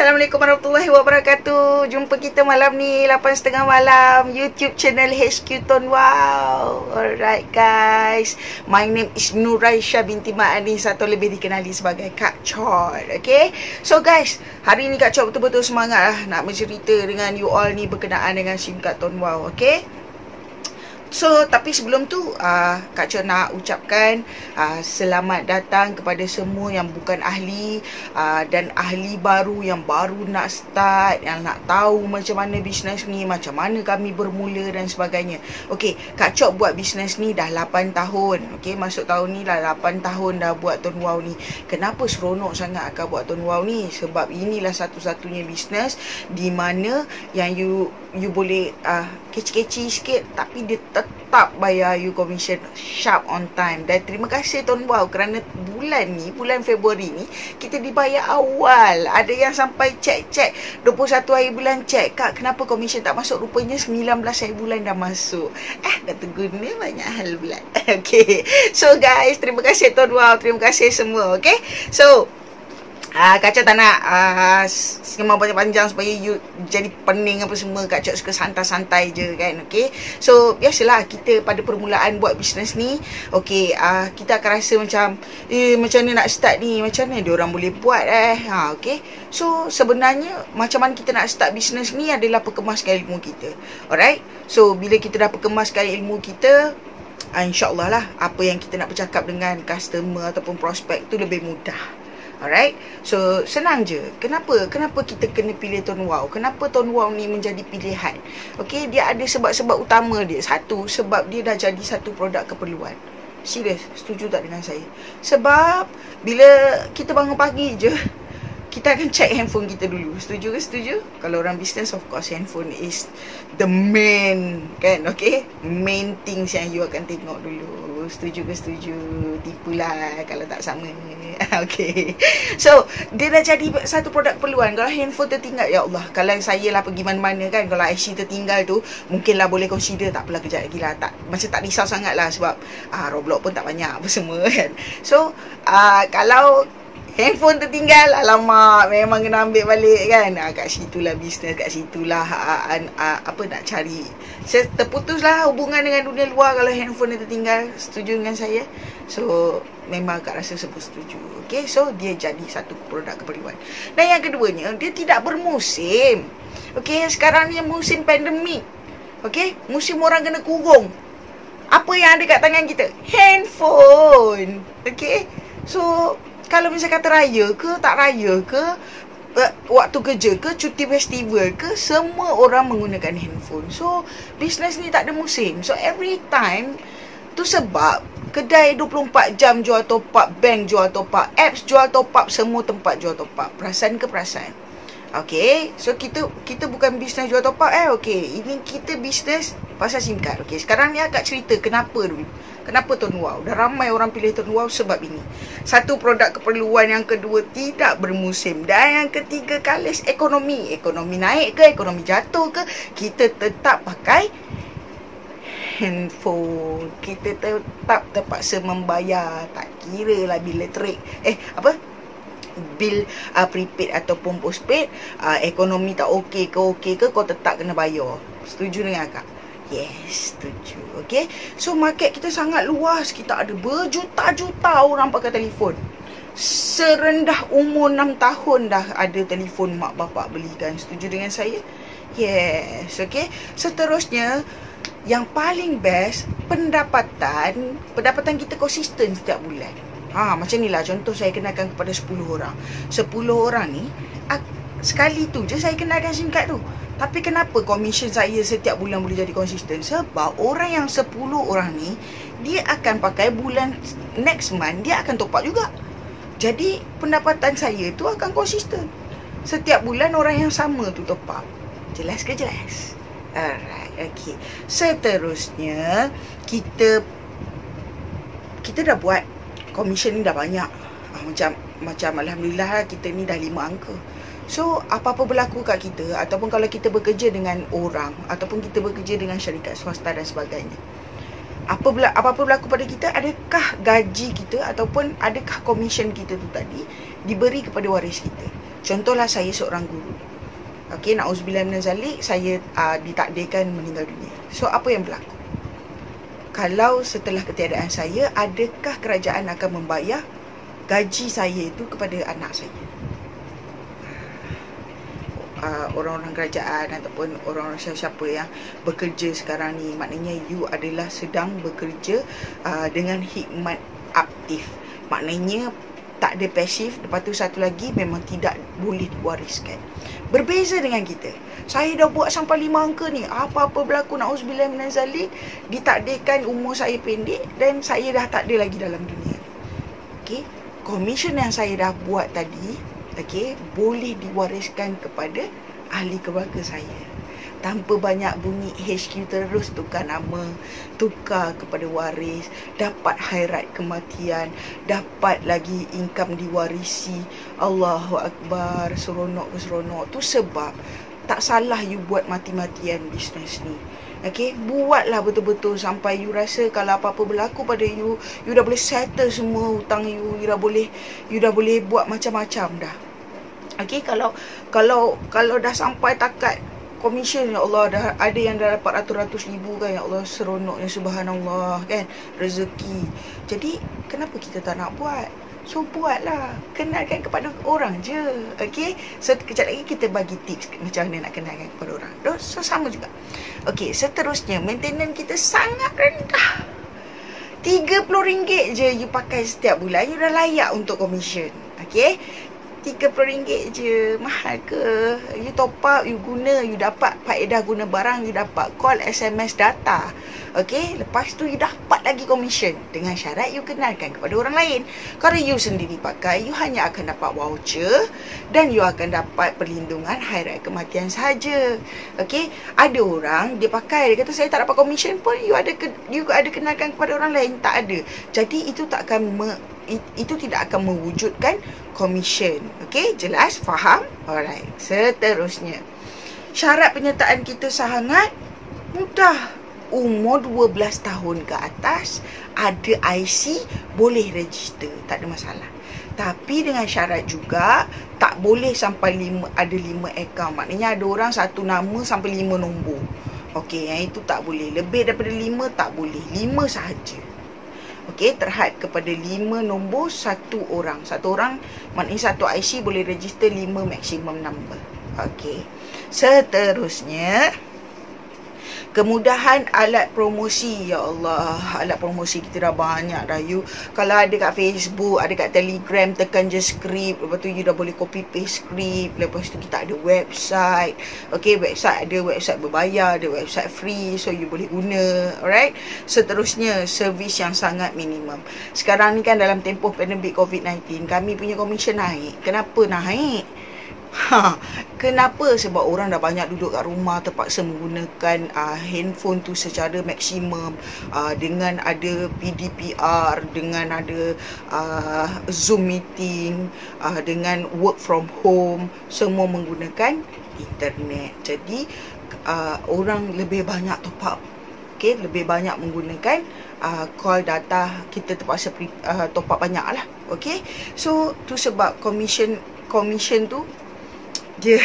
Assalamualaikum warahmatullahi wabarakatuh. Jumpa kita malam ni 8.30 malam, YouTube channel HQ Ton Wow. Alright guys, my name is Nuraisha binti Ma'anis atau lebih dikenali sebagai Kak Chot. Okay, so guys, hari ni Kak Chot betul-betul semangat lah nak bercerita dengan you all ni berkenaan dengan SIM card Ton Wow. Okay, so, tapi sebelum tu, Kak Chot nak ucapkan selamat datang kepada semua yang bukan ahli dan ahli baru yang baru nak start, yang nak tahu macam mana bisnes ni, macam mana kami bermula dan sebagainya. Okey, Kak Chot buat bisnes ni dah 8 tahun. Okey, masuk tahun ni dah 8 tahun dah buat Ton Wow ni. Kenapa seronok sangat akak buat Ton Wow ni? Sebab inilah satu-satunya bisnes di mana yang you boleh kecil-kecil sikit tapi dia tetap bayar you commission sharp on time. Dan terima kasih Ton Wow kerana bulan Februari ni kita dibayar awal. Ada yang sampai cek 21 hari bulan cek, Kak kenapa commission tak masuk? Rupanya 19 hari bulan dah masuk. Dah terguna banyak hal pula. Okay, so guys, terima kasih Ton Wow, terima kasih semua. Okay, so Kak Chot tak nak sembang panjang-panjang supaya you jadi pening apa semua. Kak Chot suka santai-santai je kan. Okay, so biasalah kita pada permulaan buat bisnes ni. Okay, kita akan rasa macam macam mana nak start ni, macam mana dia orang boleh buat okay, so sebenarnya macam mana kita nak start bisnes ni adalah perkemaskan ilmu kita. Alright, so bila kita dah perkemaskan ilmu kita, InsyaAllah lah apa yang kita nak bercakap dengan customer ataupun prospek tu lebih mudah. Alright, so senang je. Kenapa kita kena pilih Ton Wow? Kenapa Ton Wow ni menjadi pilihan? Okay, dia ada sebab-sebab utama dia. Satu, sebab dia dah jadi satu produk keperluan. Serius, setuju tak dengan saya? Sebab bila kita bangun pagi je, kita akan check handphone kita dulu. Setuju ke? Setuju? Kalau orang business, of course handphone is the main, kan? Okay, main things yang you akan tengok dulu. Setuju ke? Setuju? Tipulah kalau tak sama. Okay, so dia dah jadi satu produk keperluan. Kalau handphone tertinggal, ya Allah, kalau saya lah pergi mana-mana kan, kalau IC tertinggal tu mungkinlah boleh consider, tak apalah kejap lagi lah, tak, macam tak risau sangat lah. Sebab Roblox pun tak banyak apa semua kan. So kalau handphone tertinggal, alamak, memang kena ambil balik kan. Kat situlah bisnes, kat situlah apa nak cari. Terputuslah hubungan dengan dunia luar kalau handphone dia tertinggal. Setuju dengan saya? So memang Kak rasa sebut setuju. Okay, so dia jadi satu produk keperluan. Dan yang keduanya, dia tidak bermusim. Okay, sekarang ni musim pandemik. Okay, musim orang kena kurung. Apa yang ada kat tangan kita? Handphone. Okay, so kalau misalnya kata raya ke, tak raya ke, waktu kerja ke, cuti festival ke, semua orang menggunakan handphone. So, bisnes ni tak ada musim. So, every time, tu sebab kedai 24 jam jual top up, bank jual top up, apps jual top up, semua tempat jual top up. Perasan ke perasan? Okay, so kita bukan bisnes jual top up okay, ini kita bisnes pasal SIM card. Okay, sekarang ni akak cerita kenapa dulu. Kenapa Ton Wow? Dah ramai orang pilih Ton Wow sebab ini. Satu, produk keperluan. Yang kedua, tidak bermusim. Dan yang ketiga, kalis ekonomi. Ekonomi naik ke, ekonomi jatuh ke, kita tetap pakai handphone. Kita tetap terpaksa membayar. Tak kira lah bil elektrik. Bil prepaid ataupun postpaid. Ekonomi tak okey ke, kau tetap kena bayar. Setuju dengan akak? Yes, setuju. Okay, so market kita sangat luas. Kita ada berjuta-juta orang pakai telefon. Serendah umur 6 tahun dah ada telefon mak bapak belikan. Setuju dengan saya? Yes. Okay, seterusnya, yang paling best, pendapatan kita konsisten setiap bulan. Macam ni lah, contoh saya kenalkan kepada 10 orang. 10 orang ni, sekali tu je saya kenalkan SIM card tu. Tapi kenapa komisen saya setiap bulan boleh jadi konsisten? Sebab orang yang 10 orang ni, dia akan pakai bulan next month, dia akan top up juga. Jadi pendapatan saya tu akan konsisten. Setiap bulan orang yang sama tu top up. Jelas ke? Jelas? Alright, okay. Seterusnya, kita dah buat komisen ni dah banyak. Macam Alhamdulillah kita ni dah 5 angka. So, apa-apa berlaku kat kita, ataupun kalau kita bekerja dengan orang, ataupun kita bekerja dengan syarikat swasta dan sebagainya, apa-apa berlaku pada kita, adakah gaji kita ataupun adakah komisen kita tu tadi diberi kepada waris kita? Contohlah saya seorang guru. Okey, na'udzubillah minaz zalik, saya ditakdirkan meninggal dunia. So apa yang berlaku? Kalau setelah ketiadaan saya, adakah kerajaan akan membayar gaji saya itu kepada anak saya? Orang-orang kerajaan ataupun orang-orang siapa yang bekerja sekarang ni, maknanya you adalah sedang bekerja dengan hikmat aktif. Maknanya tak ada pasif. Lepas tu satu lagi, memang tidak boleh diwariskan. Berbeza dengan kita. Saya dah buat sampai 5 angka ni, apa-apa berlaku, na'udzubillah minaz zalik, ditakdirkan umur saya pendek dan saya dah tak ada lagi dalam dunia. Okey, komisen yang saya dah buat tadi, okey, boleh diwariskan kepada ahli keluarga saya. Tanpa banyak bunyi HQ terus tukar nama, tukar kepada waris, dapat khairat kematian, dapat lagi income diwarisi. Allahu Akbar, seronok. Tu sebab tak salah you buat mati-matian bisnes ni. Okay, buatlah betul-betul sampai you rasa kalau apa-apa berlaku pada you, you dah boleh settle semua hutang you, you dah boleh buat macam-macam dah. Okay, kalau dah sampai takat komisen, ya Allah, dah ada yang dah dapat ratus-ratus ribu kan, ya Allah, seronoknya, subhanallah kan, rezeki. Jadi kenapa kita tak nak buat? So buatlah, kenalkan kepada orang je. Okay, so kejap lagi kita bagi tips macam mana nak kenalkan kepada orang. So sama juga. Okay, seterusnya, maintenance kita sangat rendah. RM30 je you pakai setiap bulan, you dah layak untuk komisen. Okay, RM30 je, mahal ke? You top up, you guna, you dapat faedah guna barang, you dapat call, SMS, data. Okay, lepas tu you dapat lagi komisen. Dengan syarat you kenalkan kepada orang lain. Kalau you sendiri pakai, you hanya akan dapat voucher dan you akan dapat perlindungan khairat kematian sahaja. Okay, ada orang dia pakai, dia kata saya tak dapat komisen pun, you ada kenalkan kepada orang lain, tak ada. Jadi itu tak akan itu tidak akan mewujudkan komisen. Okey, jelas? Faham? Alright. Seterusnya, syarat penyertaan kita sangat mudah. Umur 12 tahun ke atas, ada IC, boleh register, tak ada masalah. Tapi dengan syarat juga, tak boleh sampai ada 5 akaun. Maknanya ada orang satu nama sampai 5 nombor. Okey, yang itu tak boleh. Lebih daripada 5 tak boleh. 5 sahaja. Okey, terhad kepada 5 nombor satu orang. Satu orang, maknanya satu IC boleh register 5 maksimum number. Okey. Seterusnya, kemudahan alat promosi. Ya Allah, alat promosi kita dah banyak dah you. Kalau ada kat Facebook, ada kat Telegram, tekan je script. Lepas tu you dah boleh copy paste script. Lepas tu kita ada website. Okay, website ada website berbayar, ada website free, so you boleh guna. Alright. Seterusnya, servis yang sangat minimum. Sekarang ni kan dalam tempoh pandemik COVID-19, kami punya komisen naik. Kenapa naik? Kenapa? Sebab orang dah banyak duduk kat rumah, terpaksa menggunakan handphone tu secara maksimum, dengan ada PDPR, dengan ada Zoom meeting, dengan work from home, semua menggunakan internet. Jadi orang lebih banyak top up. Okay, lebih banyak menggunakan call, data. Kita terpaksa top up banyak lah. Okay, so tu sebab komisen tu dia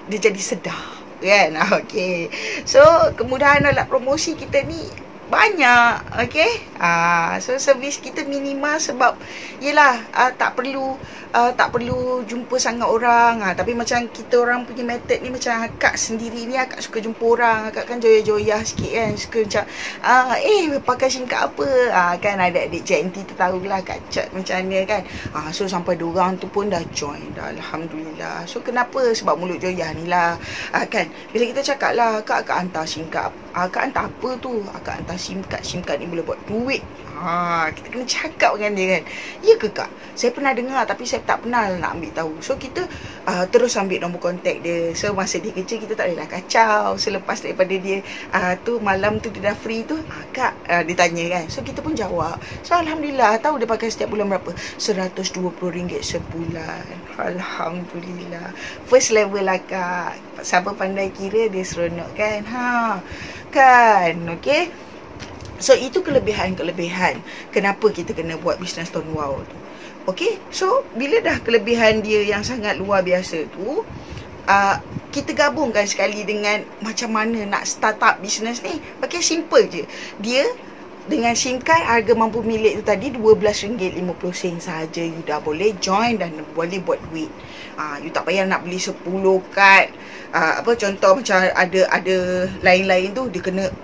jadi sedar kan. Okay, so kemudahan alat promosi kita ni banyak. Okay, so servis kita minimal sebab yelah, tak perlu jumpa sangat orang. Tapi macam kita orang punya method ni, macam akak sendiri ni, akak suka jumpa orang. Akak kan joyah-joyah sikit kan, suka macam pakai singkat apa, kan adik-adik JNT tu tahulah Kak Cat macam mana kan. So sampai diorang tu pun dah join dah, Alhamdulillah. So kenapa? Sebab mulut joyah ni lah, kan. Bila kita cakap lah, akak hantar singkat, akak hantar apa tu, akak hantar SIM card ni boleh buat duit. Kita kena cakap dengan dia kan. Ya ke Kak? Saya pernah dengar tapi saya tak pernah nak ambil tahu. So kita terus ambil nombor kontak dia. So masa dia kerja kita tak bolehlah kacau. Selepas daripada dia tu malam tu dia dah free tu, Kak, dia tanya kan. So kita pun jawab. So Alhamdulillah, tahu dia pakai setiap bulan berapa? RM120 sebulan. Alhamdulillah. First level lah Kak. Siapa pandai kira dia seronok kan. Kan. Okay. So itu kelebihan-kelebihan kenapa kita kena buat bisnes Tuan Wow tu. Okay, so bila dah kelebihan dia yang sangat luar biasa tu, kita gabungkan sekali dengan macam mana nak start up bisnes ni. Okay, simple je. Dia dengan SIM card harga mampu milik tu tadi RM12.50 saja, you dah boleh join dan boleh buat duit. You tak payah nak beli 10 kad. Contoh macam ada lain-lain tu,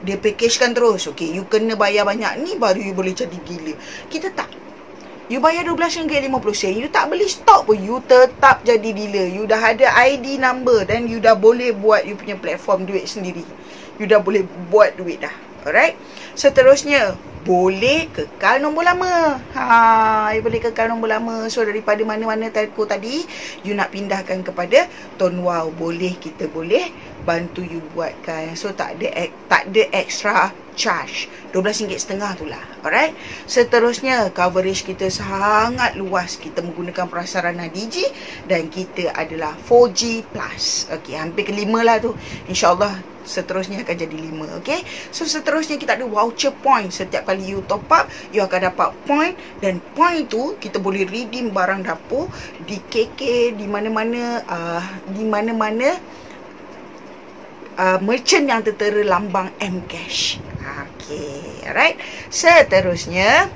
dia packagekan terus. Okay, you kena bayar banyak ni baru you boleh jadi gila. Kita tak. You bayar RM12.50, you tak beli stok pun, you tetap jadi dealer. You dah ada ID number dan you dah boleh buat you punya platform duit sendiri. You dah boleh buat duit dah. Alright. Seterusnya, boleh kekal nombor lama. You boleh kekal nombor lama. So daripada mana-mana telco tadi, you nak pindahkan kepada Ton Wow, boleh, kita boleh bantu you buatkan. So tak ada extra charge. RM12.50 tu lah. Alright. Seterusnya, coverage kita sangat luas. Kita menggunakan prasarana Digi dan kita adalah 4G plus. Okay, hampir ke 5 lah tu. InsyaAllah seterusnya akan jadi 5. Okay, so seterusnya kita ada voucher point. Setiap kali you top up, you akan dapat point. Dan point tu kita boleh redeem barang dapur di KK, di mana-mana merchant yang tertera lambang Mcash. Okay, alright. Seterusnya,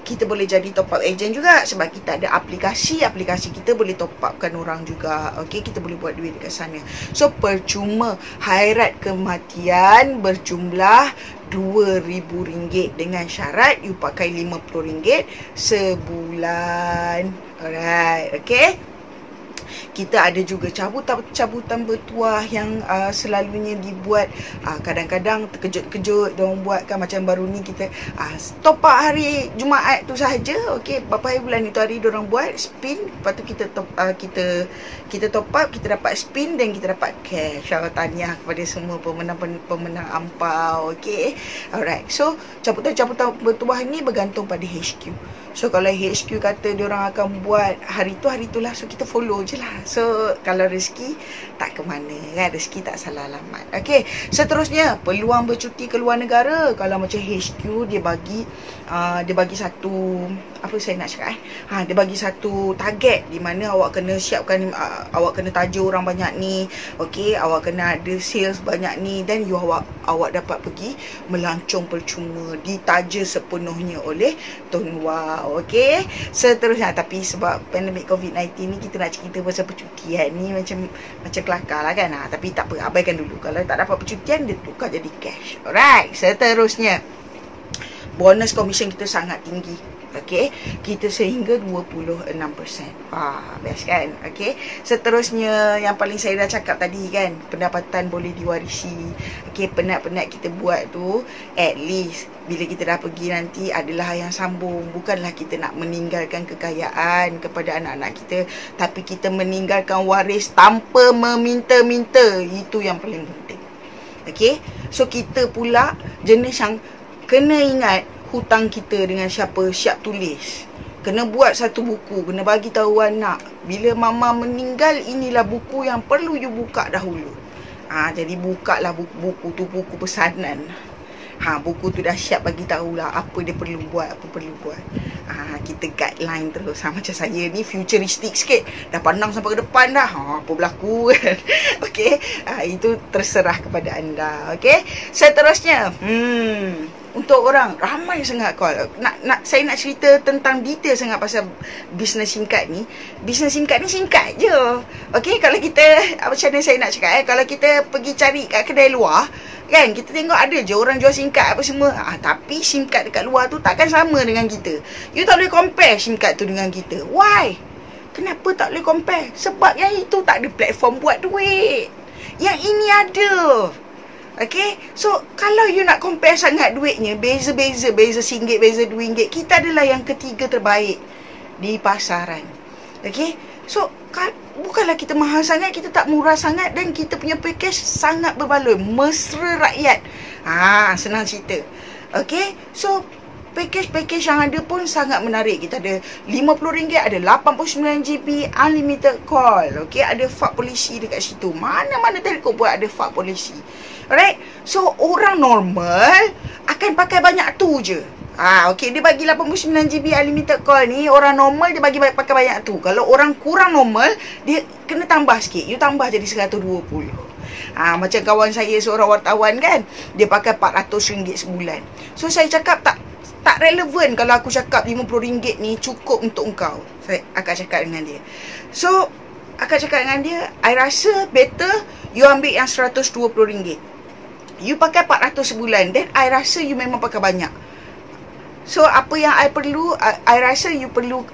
kita boleh jadi top up agent juga sebab kita ada aplikasi kita boleh top upkan orang juga. Okey, kita boleh buat duit dekat sana. So percuma hairat kematian berjumlah RM2,000 dengan syarat you pakai RM50 sebulan. Alright, okey. Kita ada juga cabutan bertuah yang selalunya dibuat. Kadang-kadang terkejut-kejut diorang buat kan. Macam baru ni kita top up hari Jumaat tu sahaja. Okey, berapa hari bulan itu hari diorang buat spin. Lepas tu kita top up, kita dapat spin dan kita dapat cash. Tahniah kepada semua pemenang ampau. Okey, alright. So cabutan bertuah ni bergantung pada HQ. So kalau HQ kata diorang akan buat hari tu lah, so kita follow je lah. So kalau rezeki tak ke mana kan, rezeki tak salah alamat. Okey, seterusnya peluang bercuti ke luar negara. Kalau macam HQ dia bagi satu, apa saya nak cakap dia bagi satu target di mana awak kena siapkan, awak kena taja orang banyak ni. Okey, awak kena ada sales banyak ni, dan awak dapat pergi melancong percuma, ditaja sepenuhnya oleh Ton Wow. Okey, seterusnya, tapi sebab pandemik COVID-19 ni kita nak cerita pasal percutian ni macam kelakar lah kan. Tapi tak apa, abaikan dulu. Kalau tak dapat percutian, dia tukar jadi cash. Alright, seterusnya, bonus commission kita sangat tinggi. Okey, kita sehingga 26%. Best kan? Okey, seterusnya yang paling saya dah cakap tadi kan, pendapatan boleh diwarisi. Okey, penat-penat kita buat tu, at least bila kita dah pergi nanti adalah yang sambung. Bukanlah kita nak meninggalkan kekayaan kepada anak-anak kita, tapi kita meninggalkan waris tanpa meminta-minta. Itu yang paling penting. Okey, so kita pula jenis yang kena ingat hutang kita dengan siapa, siap tulis. Kena buat satu buku, kena bagi tahu anak, bila mama meninggal, inilah buku yang perlu you buka dahulu. Jadi bukalah buku tu, buku pesanan. Buku tu dah siap bagi tahulah apa dia perlu buat, apa perlu buat. Kita guideline terus. Macam saya ni futuristic sikit, dah pandang sampai ke depan dah. Apa berlaku kan. Okey, itu terserah kepada anda. Okey, seterusnya, untuk orang ramai sangat call. Saya nak cerita tentang detail sangat pasal bisnes singkat ni. Bisnes singkat ni singkat je. Okey, kalau kita, macam mana saya nak cakap kalau kita pergi cari kat kedai luar kan, kita tengok ada je orang jual singkat apa semua. Tapi singkat dekat luar tu takkan sama dengan kita. You tak boleh compare singkat tu dengan kita. Why? Kenapa tak boleh compare? Sebab yang itu tak ada platform buat duit. Yang ini ada. Okay, so kalau you nak compare sangat duitnya, beza RM1, beza RM2, kita adalah yang ketiga terbaik di pasaran. Okay, so bukanlah kita mahal sangat, kita tak murah sangat, dan kita punya package sangat berbaloi, mesra rakyat. Senang cerita. Okay, so package yang ada pun sangat menarik. Kita ada RM50, ada 89GB unlimited call. Okay, ada fak polisi dekat situ. Mana-mana telco pun ada fak polisi. Alright, so orang normal akan pakai banyak tu je. Okey, dia bagi 89 GB unlimited call ni, orang normal dia bagi pakai banyak tu. Kalau orang kurang normal, dia kena tambah sikit. You tambah jadi 120. Macam kawan saya seorang wartawan kan, dia pakai RM400 sebulan. So saya cakap tak relevan kalau aku cakap RM50 ni cukup untuk engkau. Akak cakap dengan dia. So akak cakap dengan dia, I rasa better you ambil yang RM120. You pakai RM400 sebulan, then I rasa you memang pakai banyak. So apa yang I perlu, I rasa you perlu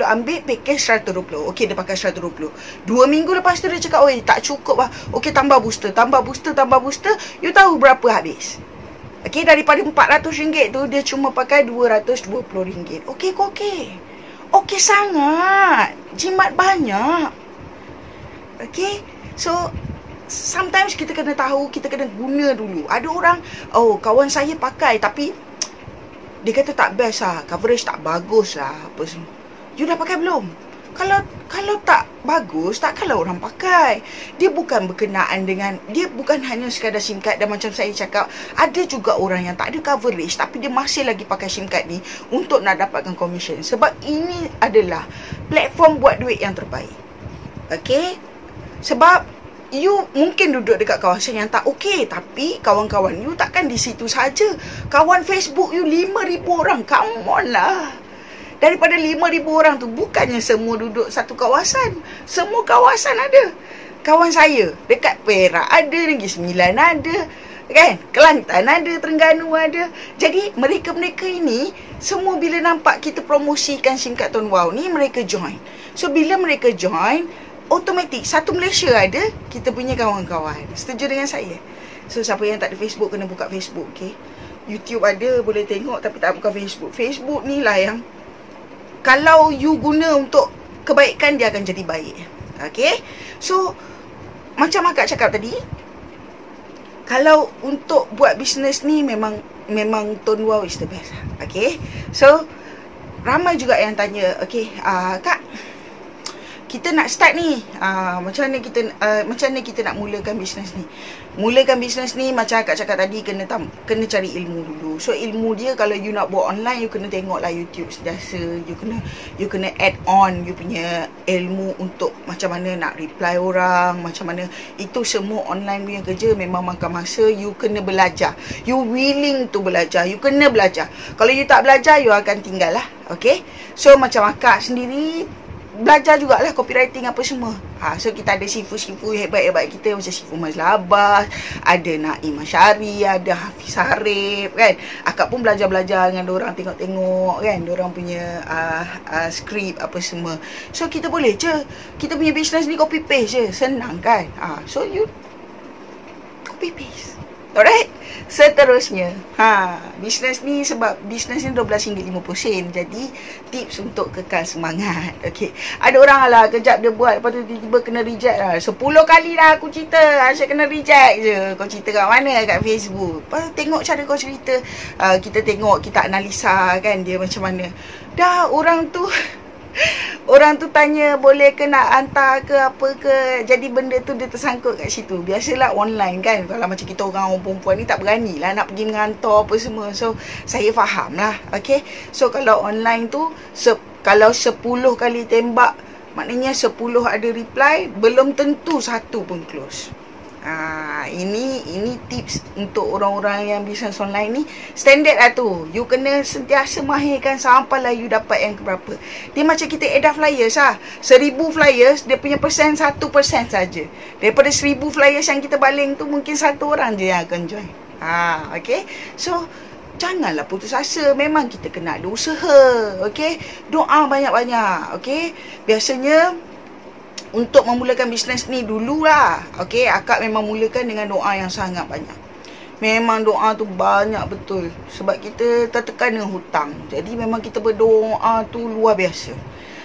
ambil package 120. Okey, dia pakai 120. 2 minggu lepas tu dia cakap, oi tak cukup lah. Okey, tambah booster. You tahu berapa habis? Okey, daripada RM400 tu dia cuma pakai RM220. Okey ke okey? Okey sangat. Jimat banyak. Okey. So sometimes kita kena tahu, kita kena guna dulu. Ada orang, kawan saya pakai tapi dia kata tak best lah, coverage tak bagus lah, apa semua. You dah pakai belum? Kalau tak bagus, takkanlah orang pakai. Dia bukan berkenaan dengan, dia bukan hanya sekadar SIM card. Dan macam saya cakap, ada juga orang yang tak ada coverage tapi dia masih lagi pakai SIM card ni untuk nak dapatkan commission. Sebab ini adalah platform buat duit yang terbaik. Okay? Sebab you mungkin duduk dekat kawasan yang tak okey, tapi kawan-kawan you takkan di situ saja. Kawan Facebook you 5,000 orang. Come on lah. Daripada 5,000 orang tu, bukannya semua duduk satu kawasan. Semua kawasan ada. Kawan saya dekat Perak ada, Negeri Sembilan ada, kan? Kelantan ada, Terengganu ada. Jadi mereka-mereka ini semua bila nampak kita promosikan SIM card Tuan Wow ni, mereka join. So bila mereka join, automatik satu Malaysia ada kita punya kawan-kawan. Setuju dengan saya? So siapa yang tak ada Facebook kena buka Facebook, okey? YouTube ada boleh tengok tapi tak buka Facebook. Facebook ni lah yang kalau you guna untuk kebaikan dia akan jadi baik. Okey? So macam akak cakap tadi, kalau untuk buat bisnes ni memang Tuan Wow is the best. Okey? So ramai juga yang tanya, okey, Kak, kita nak start ni, macam mana kita nak mulakan bisnes ni? Mulakan bisnes ni macam akak cakap tadi, kena cari ilmu dulu. So ilmu dia, kalau you nak buat online, you kena tengoklah YouTube sentiasa. You kena add on you punya ilmu untuk macam mana nak reply orang, macam mana. Itu semua online punya kerja memang makan masa. You kena belajar. You willing to belajar. You kena belajar. Kalau you tak belajar, you akan tinggal lah. Okay? So macam akak sendiri belajar jugalah copywriting apa semua. So kita ada sifu-sifu hebat-hebat kita macam Sifu Mazlah Abbas, ada Naim Asyari, ada Hafiz Harif, kan. Akak pun belajar-belajar dengan diorang, tengok-tengok kan diorang punya skrip apa semua. So kita boleh je, kita punya business ni copy paste je, senang kan. So you copy paste. Alright. Seterusnya, bisnes ni, sebab bisnes ni RM12.50. Jadi tips untuk kekal semangat. Okey. Ada orang lah kejap dia buat, lepas tu tiba-tiba kena reject lah. 10 kali lah aku cerita, asyik kena reject je. Kau cerita kat mana? Kat Facebook. Lepas tu tengok cara kau cerita, kita tengok, kita analisa kan dia macam mana. Dah orang tu tanya boleh ke nak hantar ke apa ke. Jadi benda tu dia tersangkut kat situ. Biasalah online kan, kalau macam kita orang perempuan ni tak berani lah nak pergi menghantar apa semua. So saya faham lah. Okay. So kalau online tu, kalau 10 kali tembak, maknanya 10 ada reply, belum tentu satu pun close. Ini tips untuk orang-orang yang bisnes online ni. Standard lah tu. You kena sentiasa mahirkan sampailah you dapat yang keberapa. Dia macam kita edah flyers lah. 1000 flyers, dia punya persen 1% saja. Daripada 1000 flyers yang kita baling tu, mungkin 1 orang je yang akan join. Okay. So janganlah putus asa. Memang kita kena ada usaha. Okay. Doa banyak-banyak. Okay. Biasanya untuk memulakan bisnes ni dululah. Okay, akak memang mulakan dengan doa yang sangat banyak. Memang doa tu banyak betul. Sebab kita tertekan dengan hutang. Jadi memang kita berdoa tu luar biasa.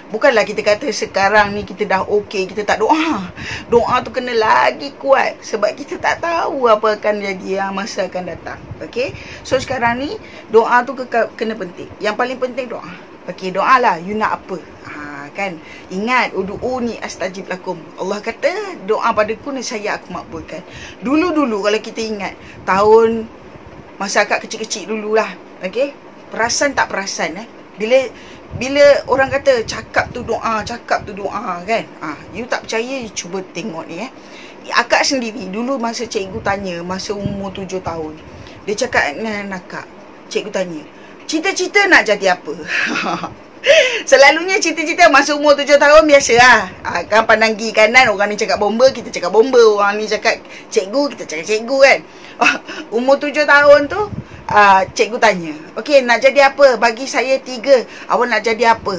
Bukanlah kita kata sekarang ni kita dah okey, kita tak doa. Doa tu kena lagi kuat. Sebab kita tak tahu apa akan jadi yang masa akan datang. Okay, so sekarang ni doa tu kena penting. Yang paling penting doa. Okay, doa lah. You nak apa? Kan, ingat ud'uni astajib lakum. Allah kata doa padaku nescaya aku makbulkan. Dulu kalau kita ingat tahun masa akak kecil-kecil dululah, okey, Perasan tak perasan Bila orang kata cakap tu doa kan. You tak percaya, you cuba tengok ni Akak sendiri dulu masa cikgu tanya, masa umur 7 tahun, dia cakap dengan akak, cikgu tanya, cita-cita nak jadi apa? Selalunya cita-cita masa umur 7 tahun biasa kan, pandang kiri kanan, orang ni cakap bomba, kita cakap bomba. Orang ni cakap cikgu, kita cakap cikgu kan. Umur 7 tahun tu cikgu tanya, okey, nak jadi apa? Bagi saya 3. Awak nak jadi apa?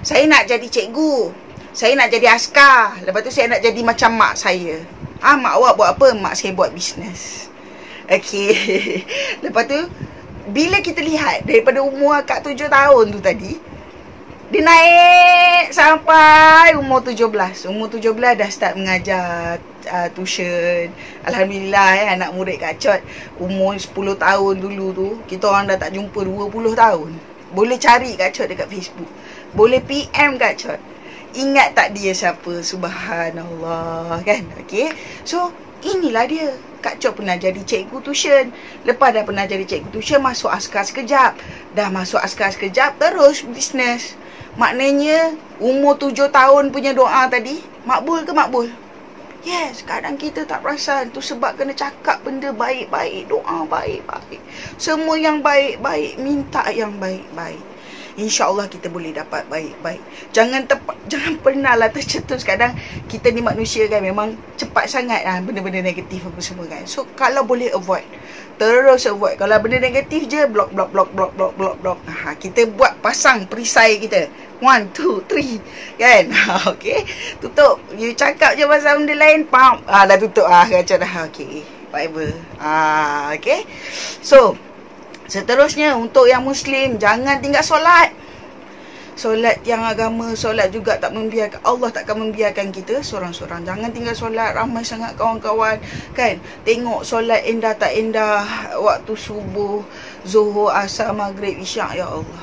Saya nak jadi cikgu, saya nak jadi askar, lepas tu saya nak jadi macam mak saya. Mak awak buat apa? Mak saya buat bisnes. Okey. Lepas tu bila kita lihat daripada umur akak 7 tahun tu tadi, dia naik sampai umur 17. Umur 17 dah start mengajar tuition. Alhamdulillah anak murid Kak Chot umur 10 tahun dulu tu, kita orang dah tak jumpa 20 tahun. Boleh cari Kak Chot dekat Facebook, boleh PM Kak Chot. Ingat tak dia siapa? Subhanallah kan. Okay, so inilah dia. Kak Chot pernah jadi cikgu tuition. Lepas dah pernah jadi cikgu tuition, masuk askar sekejap. Dah masuk askar sekejap, terus bisnes. Maknanya umur 7 tahun punya doa tadi makbul ke makbul? Yes, kadang kita tak perasan. Tu sebab kena cakap benda baik-baik, doa baik-baik, semua yang baik-baik, minta yang baik-baik. InsyaAllah kita boleh dapat baik-baik. Jangan pernah lah tercetus. Kadang kita ni manusia kan, memang cepat sangat benda-benda negatif apa semua kan. So kalau boleh avoid, terus avoid. Kalau benda negatif je, block. Kita buat, pasang perisai kita 1, 2, 3 kan. Okay, tutup. You cakap je pasal benda lain, pam, dah tutup. Kacau dah. Okay, whatever. Okay, so seterusnya, untuk yang Muslim, jangan tinggal solat. Solat yang agama, solat juga tak membiarkan, Allah takkan membiarkan kita seorang-seorang. Jangan tinggal solat, ramai sangat kawan-kawan kan. Tengok solat endah tak endah, waktu subuh, zuhur, asar, maghrib, isyak. Ya Allah,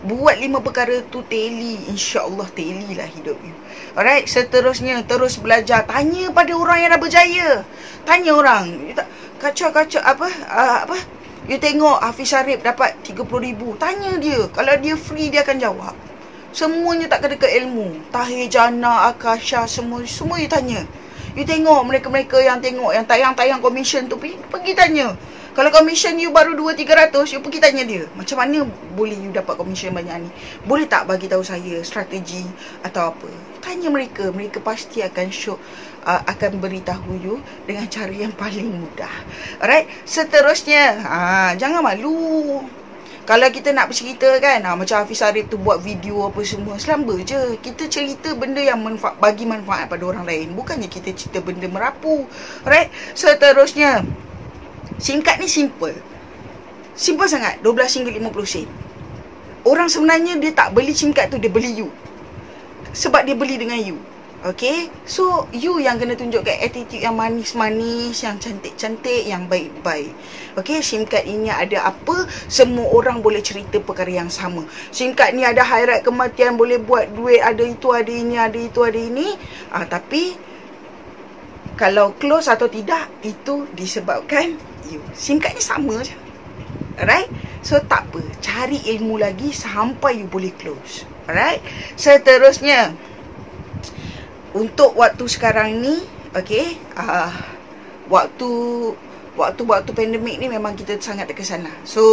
buat 5 perkara tu teli, insya-Allah teli lah hidup you. Alright, seterusnya, terus belajar. Tanya pada orang yang dah berjaya. Tanya orang, kacau apa? You tengok Hafiz Syarif dapat 30,000. Tanya dia. Kalau dia free, dia akan jawab. Semuanya tak kena ke ilmu. Tahir Jana, Akasha, semua you tanya. You tengok mereka-mereka yang tayang-tayang commission tu, pergi tanya. Kalau commission you baru 200-300, you pergi tanya dia, macam mana boleh you dapat commission banyak ni? Boleh tak bagi tahu saya strategi atau apa? Tanya mereka. Mereka pasti akan akan beritahu you dengan cara yang paling mudah. Alright, seterusnya, jangan malu. Kalau kita nak bercerita kan, macam Hafiz Syarif tu buat video apa semua, selamba je. Kita cerita benda yang bagi manfaat pada orang lain, bukannya kita cerita benda merapu. Alright, seterusnya, SIM card ni simple sangat, 12 ringgit 50 sen. Orang sebenarnya dia tak beli SIM card tu, dia beli you, sebab dia beli dengan you. Okay, so you yang kena tunjukkan attitude yang manis-manis, yang cantik-cantik, yang baik-baik. Okay, SIM card ini ada apa, semua orang boleh cerita perkara yang sama. SIM card ni ada hairat kematian, boleh buat duit, ada itu, ada ini, ada itu, ada ini. Tapi kalau close atau tidak, itu disebabkan you. SIM card ni sama je. Alright, so tak apa, cari ilmu lagi sampai you boleh close. Alright, seterusnya, untuk waktu sekarang ni, okay, waktu pandemik ni memang kita sangat terkesan lah. So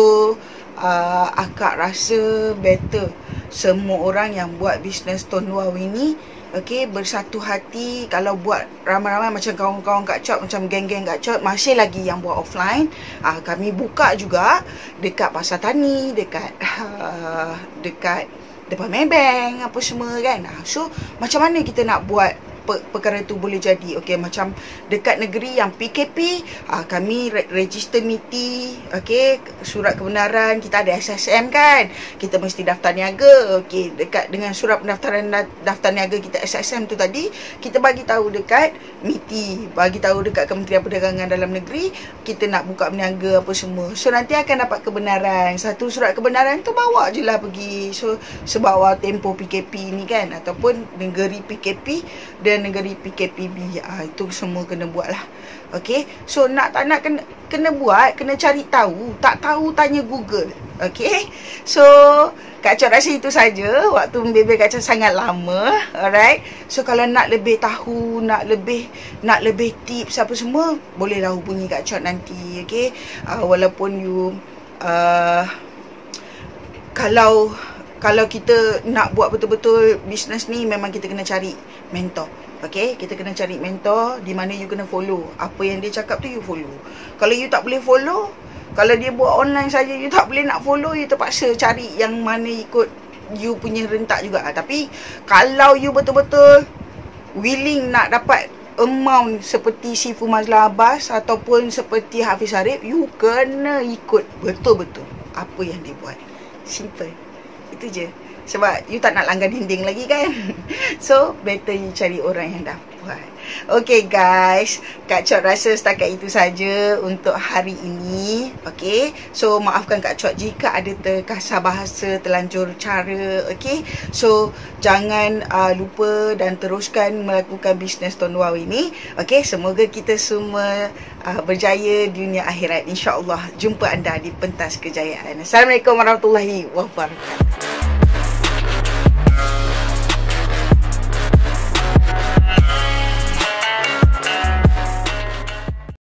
akak rasa better semua orang yang buat bisnes Tuan Wow ini, okay, bersatu hati. Kalau buat ramai-ramai macam kawan-kawan Kak Chot, macam geng-geng Kak Chot, masih lagi yang buat offline. Kami buka juga dekat Pasar Tani, dekat depan Maybank apa semua kan. So macam mana kita nak buat perkara tu boleh jadi? Okey, macam dekat negeri yang PKP, kami register MITI, okey, surat kebenaran, kita ada SSM kan, kita mesti daftar niaga. Okey, dekat dengan surat pendaftaran daftar niaga kita SSM tu tadi, kita bagi tahu dekat MITI, bagi tahu dekat Kementerian Perdagangan Dalam Negeri kita nak buka berniaga apa semua. So nanti akan dapat kebenaran. Satu surat kebenaran tu bawa je lah pergi. So sebawa tempoh PKP ni kan, ataupun negeri PKP, Perdana Negeri PKPB. Itu semua kena buat lah. Okay, so nak tak nak kena buat, kena cari tahu. Tak tahu tanya Google. Okay, so Kak Chot rasa itu saja. Waktu membebel Kak Chot sangat lama. Alright, so kalau nak lebih tahu, nak lebih tips apa semua, bolehlah hubungi Kak Chot nanti. Okay, walaupun you kalau kita nak buat betul-betul bisnes ni, memang kita kena cari mentor. Okay, kita kena cari mentor di mana you kena follow. Apa yang dia cakap tu you follow. Kalau you tak boleh follow, kalau dia buat online saja you tak boleh nak follow, you terpaksa cari yang mana ikut you punya rentak juga. Tapi kalau you betul-betul willing nak dapat amount seperti Sifu Mazlan Abbas ataupun seperti Hafiz Harif, you kena ikut betul-betul apa yang dia buat. Simple. Itu je. Sebab you tak nak langgar dinding lagi kan. So better you cari orang yang dah buat. Okay guys, Kak Chot rasa setakat itu saja untuk hari ini. Okay, so maafkan Kak Chot jika ada terkasar bahasa, terlanjur cara. Okay, so jangan lupa dan teruskan melakukan bisnes Tuan Wow ini. Okay, semoga kita semua berjaya dunia akhirat, InsyaAllah. Jumpa anda di pentas kejayaan. Assalamualaikum warahmatullahi wabarakatuh.